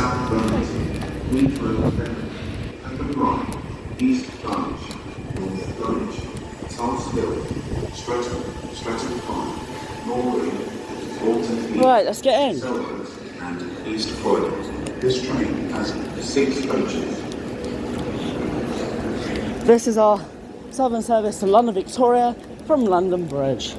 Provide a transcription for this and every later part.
South Burlington, Leeds Road Ferry, Peckham Rock, East Branch, North Greenwich, Tulse Hill, Streatham Pond, Norway, Bolton Heath, Right, let's get in. Selhurst and East Croydon. This train has 6 coaches. This is our Southern service to London Victoria from London Bridge.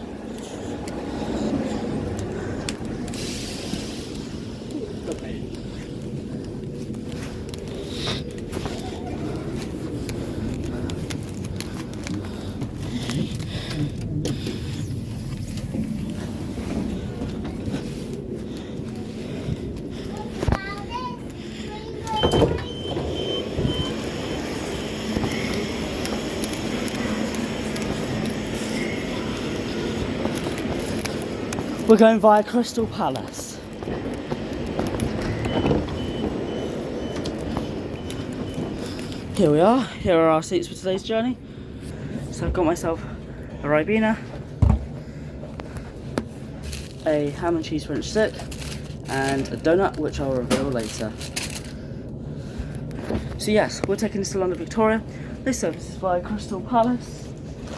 We're going via Crystal Palace. Here we are. Here are our seats for today's journey. So I've got myself a Ribena, a ham and cheese French stick, and a donut, which I'll reveal later. So yes, we're taking this to London Victoria. This service is via Crystal Palace,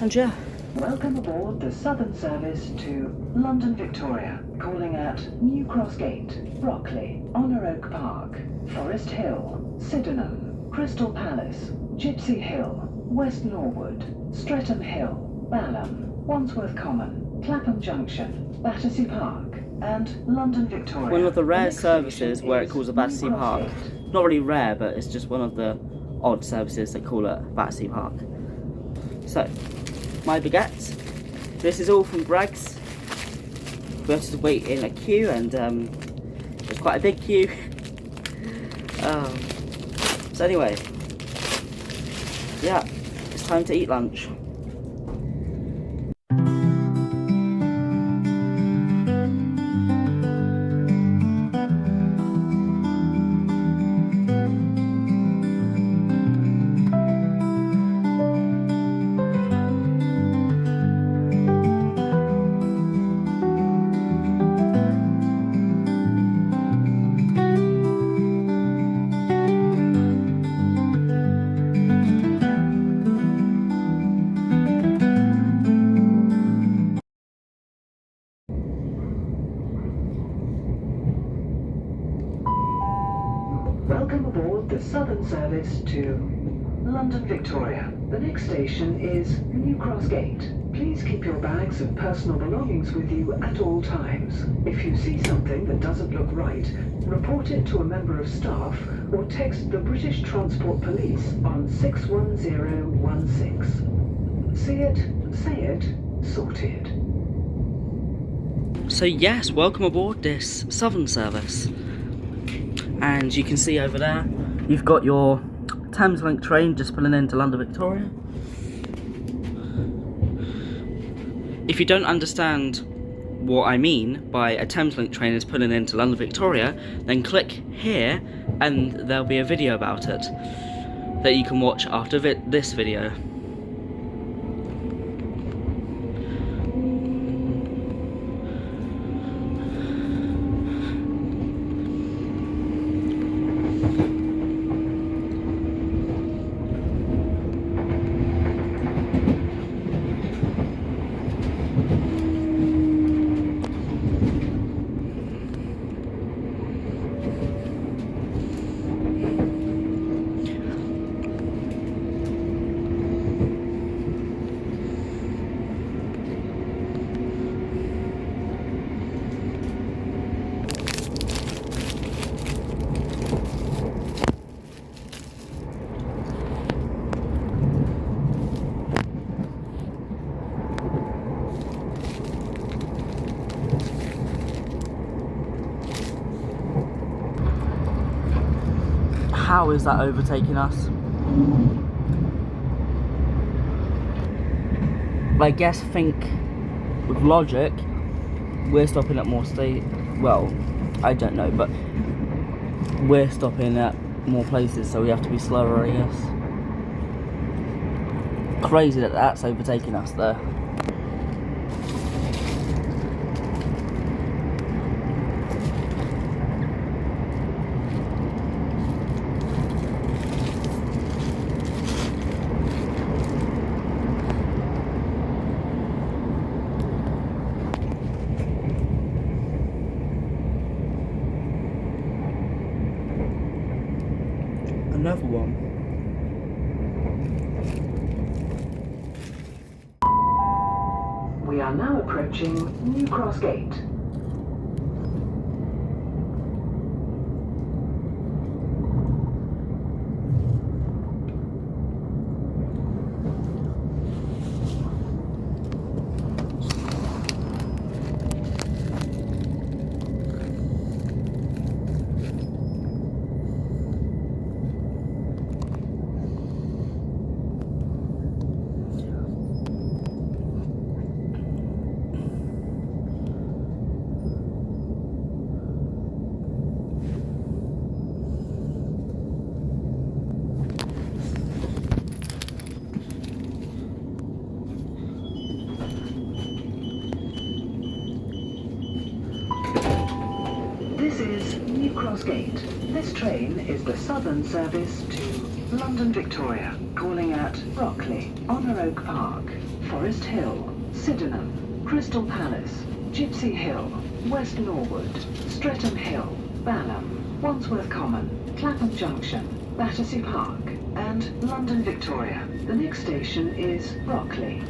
and yeah. Welcome aboard the Southern service to London Victoria, calling at New Cross Gate, Brockley, Honor Oak Park, Forest Hill, Sydenham, Crystal Palace, Gypsy Hill, West Norwood, Streatham Hill, Balham, Wandsworth Common, Clapham Junction, Battersea Park, and London Victoria. One of the rare services where it calls a Battersea Park. Not really rare, but it's just one of the odd services that call it Battersea Park. So, my baguette. This is all from Bragg's. We have to wait in a queue, and it's quite a big queue. So anyway, yeah, it's time to eat lunch. Welcome aboard the Southern service to London Victoria. The next station is New Cross Gate. Please keep your bags and personal belongings with you at all times. If you see something that doesn't look right, report it to a member of staff or text the British Transport Police on 61016. See it, say it, sorted. So yes, welcome aboard this Southern service. And you can see over there, you've got your Thameslink train just pulling into London Victoria. If you don't understand what I mean by a Thameslink train is pulling into London Victoria, then click here and there'll be a video about it that you can watch after this video. How is that overtaking us? I think with logic, we're stopping at more well, I don't know, but we're stopping at more places, so we have to be slower, I guess. Crazy that that's overtaking us there. another one. We are now approaching New Cross Gate. This is New Cross Gate. This train is the southern service to London Victoria, calling at Brockley, Honor Oak Park, Forest Hill, Sydenham, Crystal Palace, Gipsy Hill, West Norwood, Streatham Hill, Balham, Wandsworth Common, Clapham Junction, Battersea Park, and London Victoria. The next station is Brockley.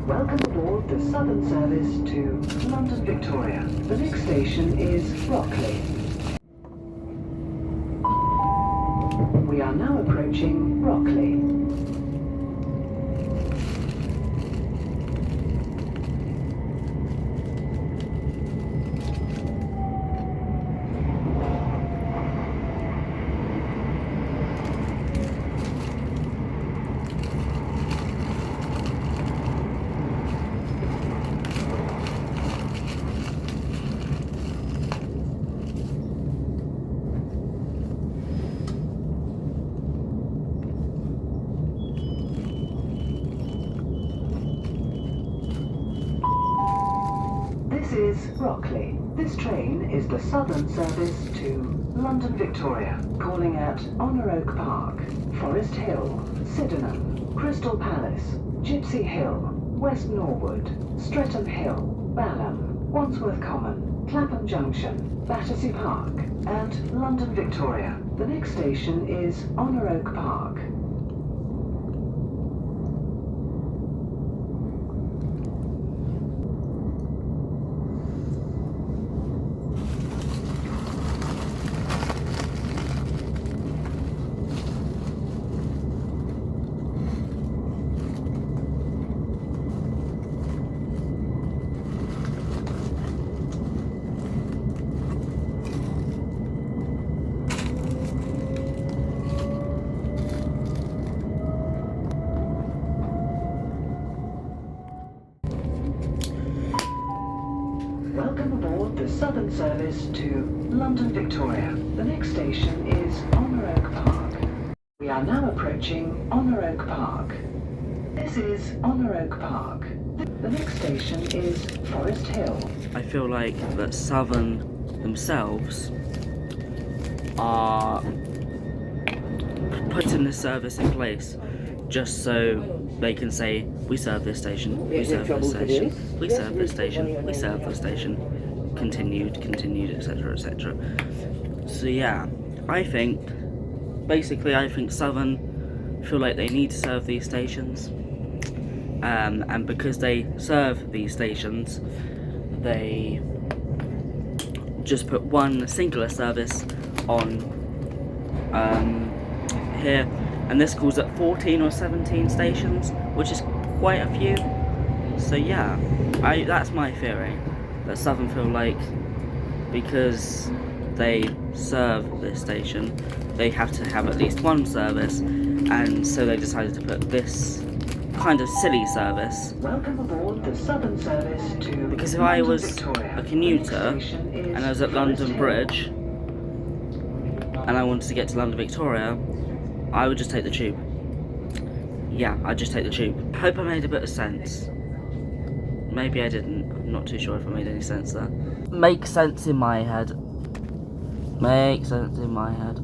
Welcome aboard the southern service to London Victoria. The next station is Brockley. We are now approaching Brockley. This is Brockley. This train is the southern service to London Victoria, calling at Honor Oak Park, Forest Hill, Sydenham, Crystal Palace, Gipsy Hill, West Norwood, Streatham Hill, Balham, Wandsworth Common, Clapham Junction, Battersea Park, and London Victoria. The next station is Honor Oak Park. Welcome aboard the southern service to London Victoria. The next station is Honor Oak Park. We are now approaching Honor Oak Park. This is Honor Oak Park. The next station is Forest Hill. I feel like that Southern themselves are putting this service in place just so they can say, we serve this station, we serve this station, we serve this station, we serve this station, continued, etc, etc. So yeah, I think Southern feel like they need to serve these stations, and because they serve these stations, they just put one singular service on here, and this calls at 14 or 17 stations, which is quite a few. So yeah, that's my theory, that Southern feel like because they serve this station, they have to have at least one service, and so they decided to put this kind of silly service. Welcome aboard the Southern service to Because if I London was Victoria. a commuter The next station is and I was at Forest London Hill. Bridge and I wanted to get to London Victoria, I would just take the tube. Yeah, I'd just take the tube. Hope I made a bit of sense. Maybe I didn't. I'm not too sure if I made any sense there. Makes sense in my head. Makes sense in my head.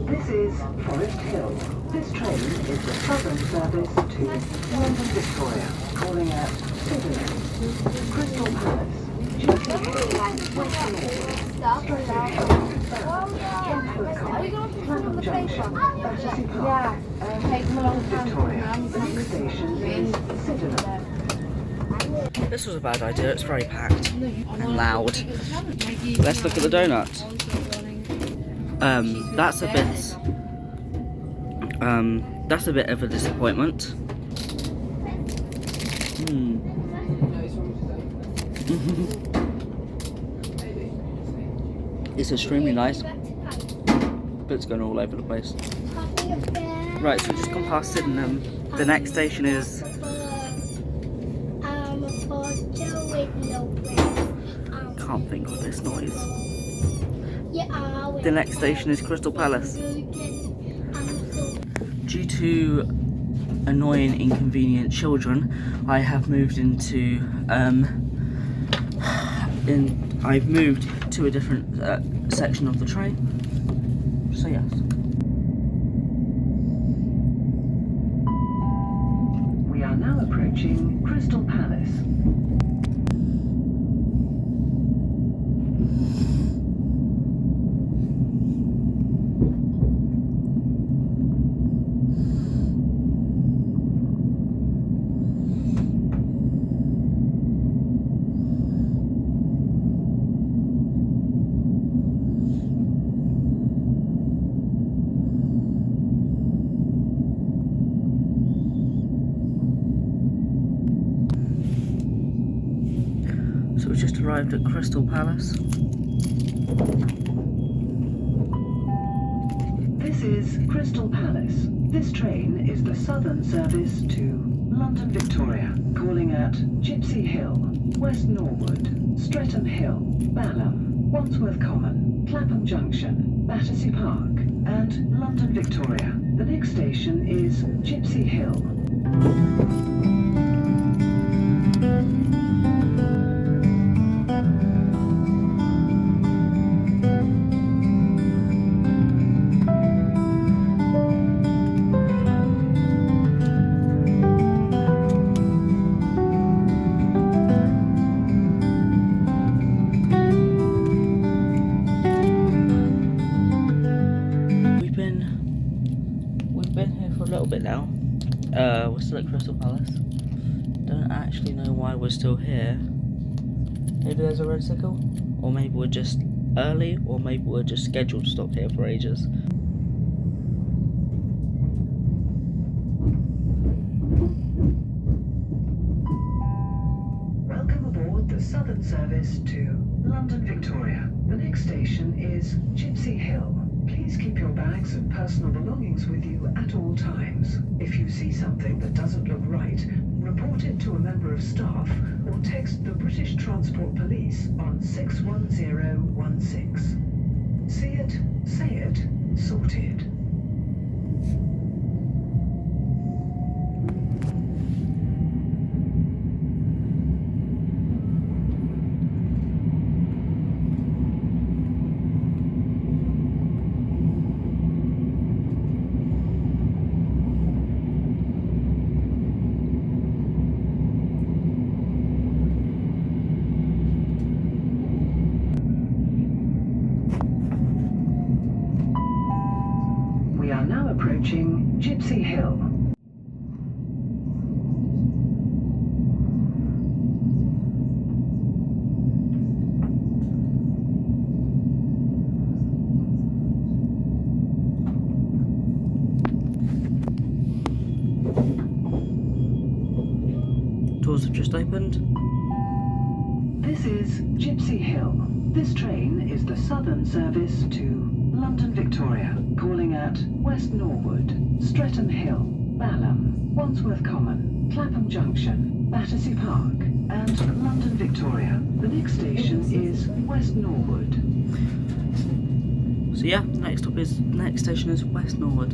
This is Forest Hill. This train is the Southern service to London Victoria, calling at Sydenham, Crystal Palace, Duty Hill, West Norwood, Streatham Hill, Wentworth Common, Clapham Junction, Battersea Park, and London Victoria. The next station is Sydenham. This was a bad idea. It's very packed and loud. Let's look at the donut. That's a bit of a disappointment. It's extremely nice, but it's going all over the place. Right, so we've just gone past Sydenham. The next station is can't think of this noise. The next station is Crystal Palace. Due to annoying, inconvenient children, I have moved into I've moved to a different section of the train. So yes. We are now approaching Crystal Palace. So we just arrived at Crystal Palace. This is Crystal Palace. This train is the Southern service to London Victoria, calling at Gypsy Hill, West Norwood, Streatham Hill, Balham, Wandsworth Common, Clapham Junction, Battersea Park, and London Victoria. The next station is Gypsy Hill. We've been here for a little bit now. We're still at Crystal Palace. Don't actually know why we're still here. Maybe there's a red signal, or maybe we're just early, or maybe we're just scheduled to stop here for ages. Welcome aboard the Southern service to London Victoria. The next station is Gypsy Hill. Please keep your bags and personal belongings with you at all times. If you see something that doesn't look right, report it to a member of staff or text the British Transport Police on 61016. See it, say it, sorted. We are now approaching Gypsy Hill. Doors have just opened. This is Gypsy Hill. This train is the southern service to London Victoria, calling at West Norwood, Streatham Hill, Balham, Wandsworth Common, Clapham Junction, Battersea Park, and London Victoria. The next station is West Norwood. So yeah, next station is West Norwood.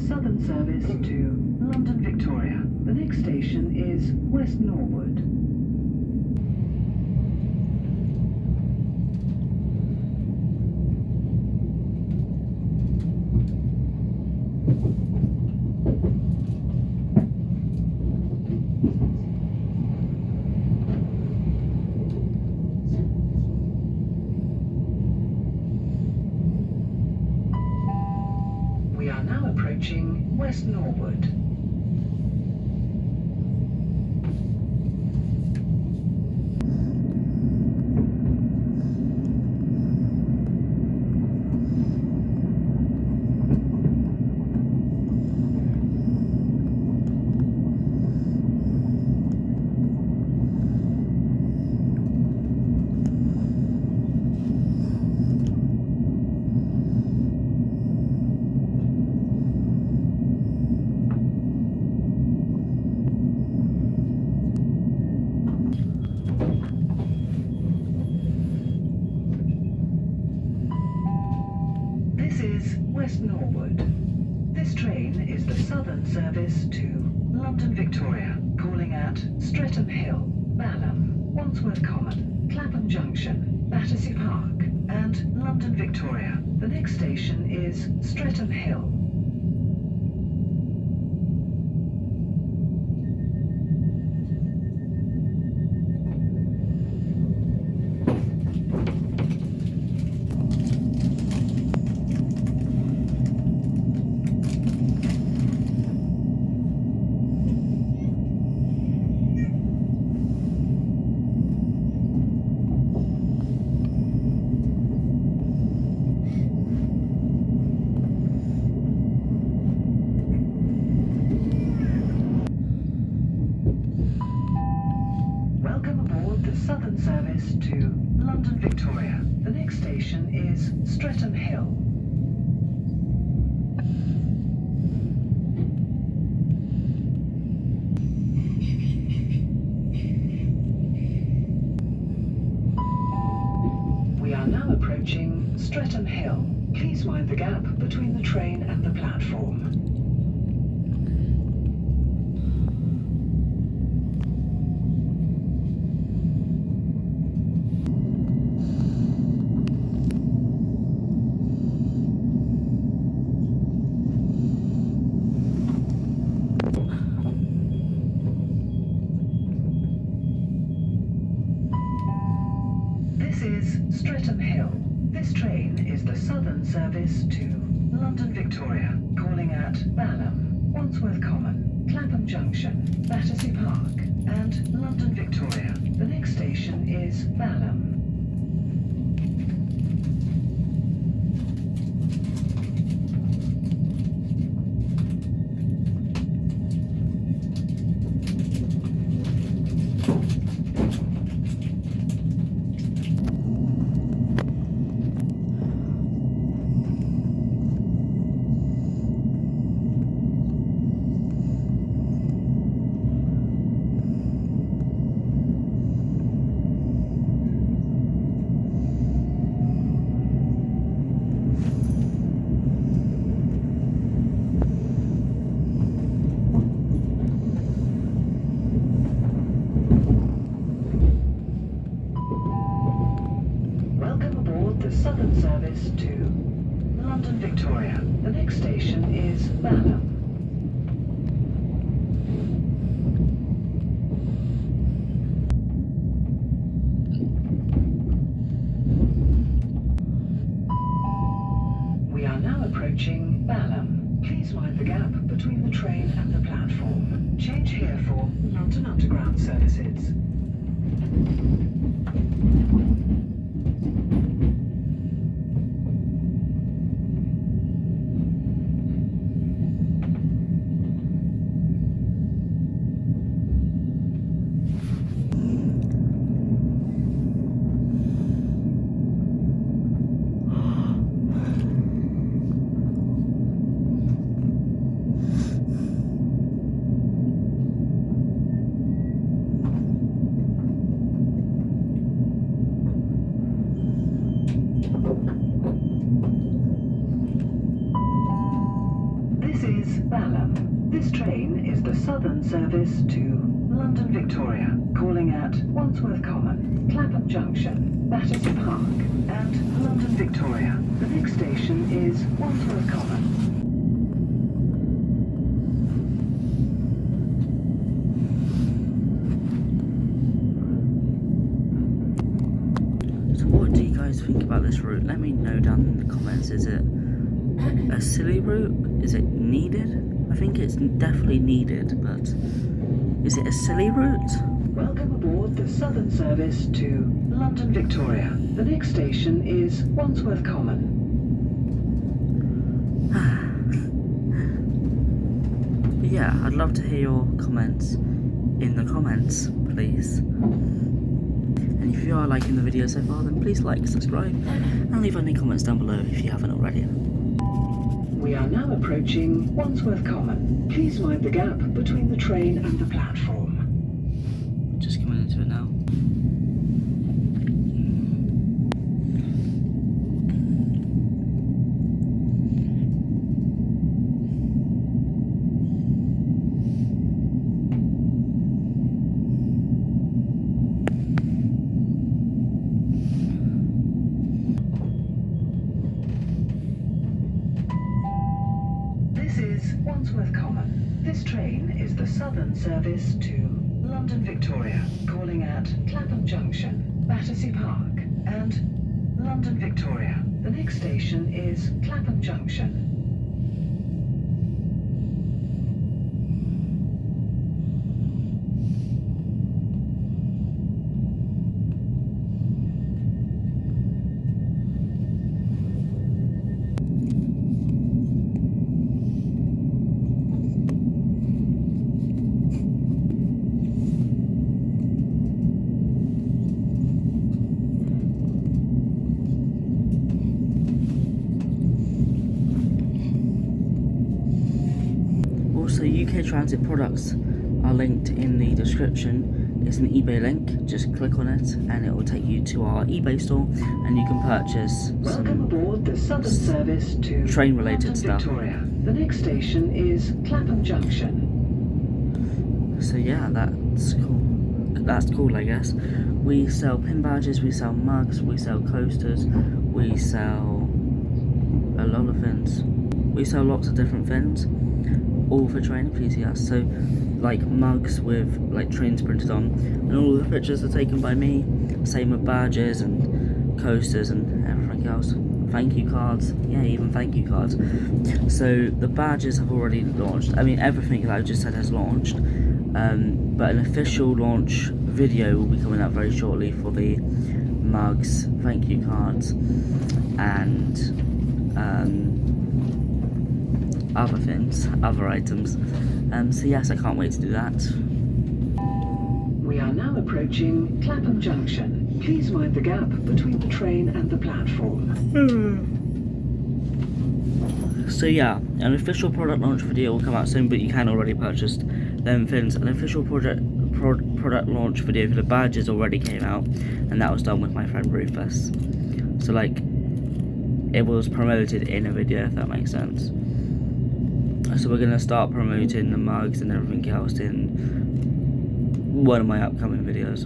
Southern service to London Victoria. The next station is West Norwood. We are now approaching West Norwood. This is West Norwood. This train is the southern service to London Victoria, calling at Streatham Hill, Balham, Wandsworth Common, Clapham Junction, Battersea Park, and London Victoria. The next station is Streatham Hill. Southern service to London Victoria. The next station is Streatham Hill. We are now approaching Streatham Hill. Please mind the gap between the train and the platform. This is Streatham Hill. This train is the southern service to London Victoria, calling at Balham, Wandsworth Common, Clapham Junction, Battersea Park, and London Victoria. The next station is Balham. Southern service to London Victoria. The next station is Balham. We are now approaching Balham. Please mind the gap between the train and the platform. Change here for London Underground services. This is Balham. This train is the southern service to London Victoria, calling at Wandsworth Common, Clapham Junction, Battersea Park, and London Victoria. The next station is Wandsworth Common. So what do you guys think about this route? Let me know down in the comments. Is it a silly route? Is it needed? I think it's definitely needed, but is it a silly route? Welcome aboard the southern service to London Victoria. The next station is Wandsworth Common. But yeah, I'd love to hear your comments in the comments, please. And if you are liking the video so far, then please like, subscribe, and leave any comments down below if you haven't already. We are now approaching Wandsworth Common. Please mind the gap between the train and the platform. Just coming into it now. This is Wandsworth Common. This train is the southern service to London Victoria, calling at Clapham Junction, Battersea Park, and London Victoria. The next station is Clapham Junction. Also, UKTransit products are linked in the description. It's an eBay link. Just click on it and it will take you to our eBay store and you can purchase Welcome some aboard the southern service to train-related London stuff. Victoria. The next station is Clapham Junction. So yeah, that's cool. That's cool, I guess. We sell pin badges, we sell mugs, we sell coasters, we sell a lot of things. We sell lots of different things, all for train enthusiasts. So like mugs with like trains printed on, and all the pictures are taken by me. Same with badges and coasters and everything else. Thank you cards, yeah, even thank you cards. So the badges have already launched. I mean, everything that I just said has launched, but an official launch video will be coming out very shortly for the mugs, thank you cards, and other things, other items. So yes, I can't wait to do that. We are now approaching Clapham Junction. Please mind the gap between the train and the platform. So yeah, an official product launch video will come out soon, but you can already purchase them things. An official product launch video for the badges already came out, and that was done with my friend Rufus. So like, it was promoted in a video, if that makes sense. So we're gonna start promoting the mugs and everything else in one of my upcoming videos.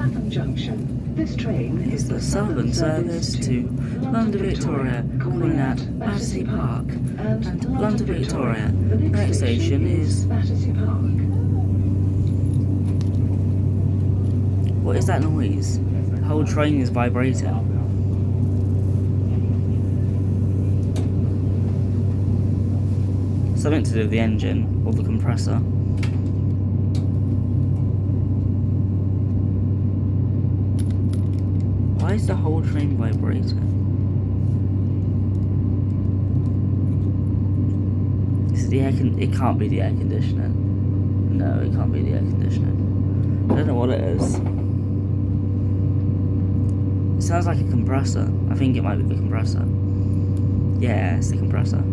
Clapham Junction. This train It's is the southern service to London Victoria, calling at Battersea Park. And London Victoria, the next station is... Battersea Park. What is that noise? The whole train is vibrating. Something to do with the engine or the compressor. Why is the whole train vibrating? Is it the air it can't be the air conditioning. No, it can't be the air conditioning. I don't know what it is. It sounds like a compressor. I think it might be the compressor. Yeah, it's the compressor,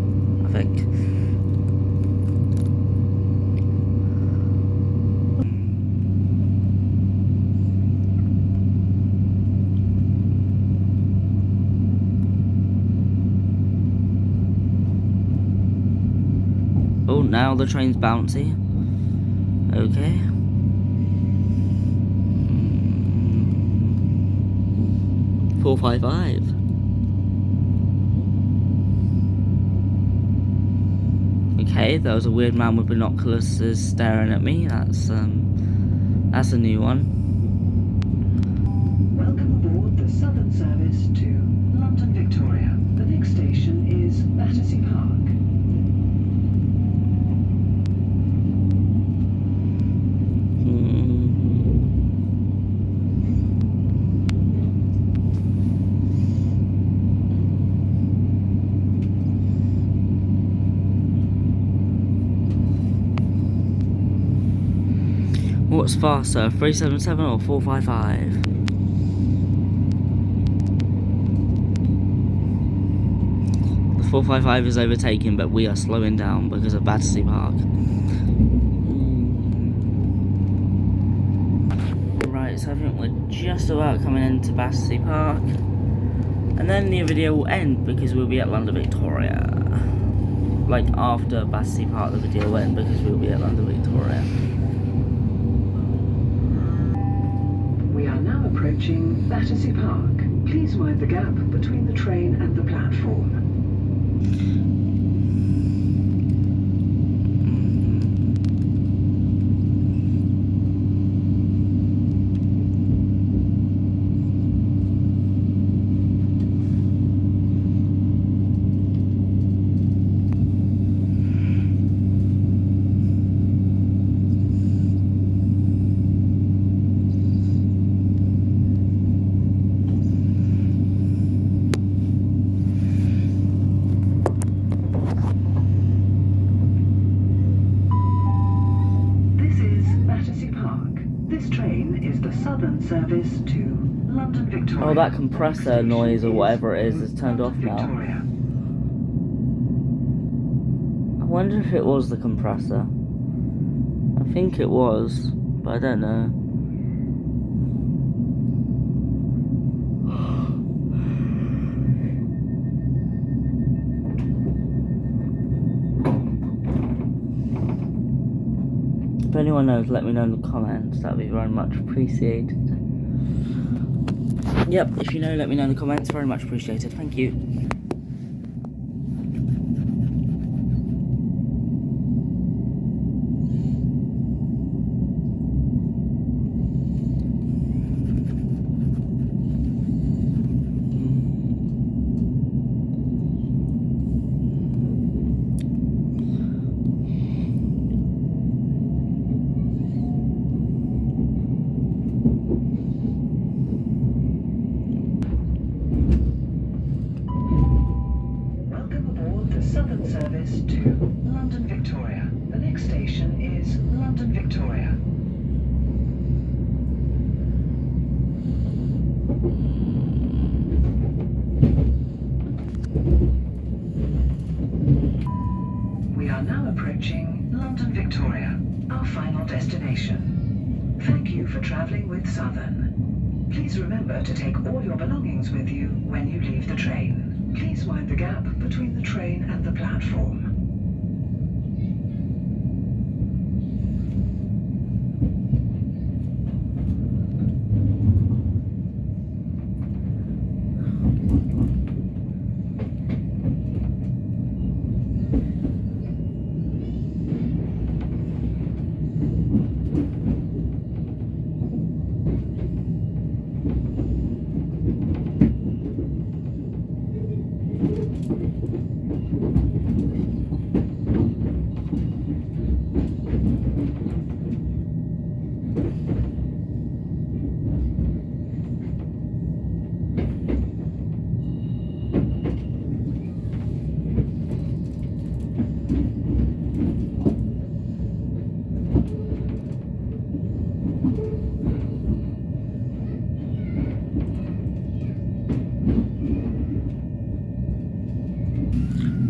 I think. Oh, now the train's bouncy. Okay. 455. Okay, there was a weird man with binoculars staring at me. That's a new one. Welcome aboard the Southern service to London Victoria. The next station is Battersea Park. What's faster, 377 or 455? The 455 is overtaken, but we are slowing down because of Battersea Park. Right, so I think we're just about coming into Battersea Park. And then the video will end because we'll be at London Victoria. Like after Battersea Park, the video will end because we'll be at London Victoria. Approaching Battersea Park. Please mind the gap between the train and the platform. Service to London Victoria. Oh, that compressor noise or whatever it is turned off now. I wonder if it was the compressor. I think it was, but I don't know. If anyone knows, let me know in the comments. That'd be very much appreciated. Yep, if you know, let me know in the comments. Very much appreciated. Thank you. Service to London Victoria. The next station is London Victoria. We are now approaching London Victoria, our final destination. Thank you for travelling with Southern. Please remember to take all your belongings with you when you leave the train. Please mind the gap between the train and the platform.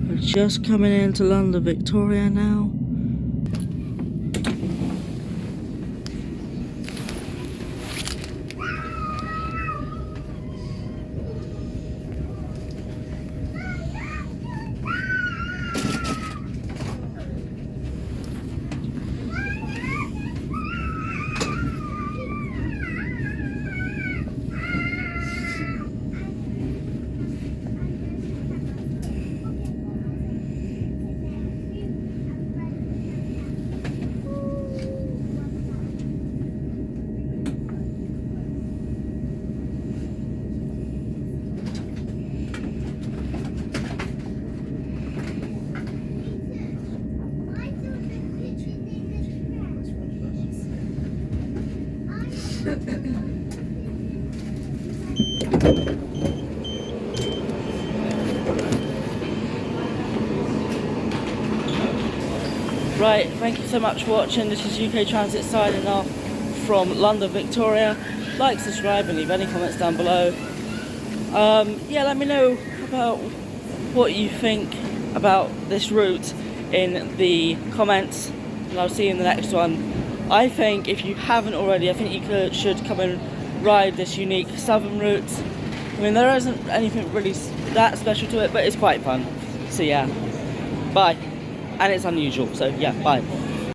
We're just coming into London Victoria now. Right, thank you so much for watching. This is UKTransit signing off from London Victoria. Like, subscribe and leave any comments down below. Yeah, let me know about what you think about this route in the comments, and I'll see you in the next one. I think if you haven't already, I think you should come and ride this unique southern route. I mean, there isn't anything really that special to it, but it's quite fun. So yeah, bye. And it's unusual, so yeah, bye.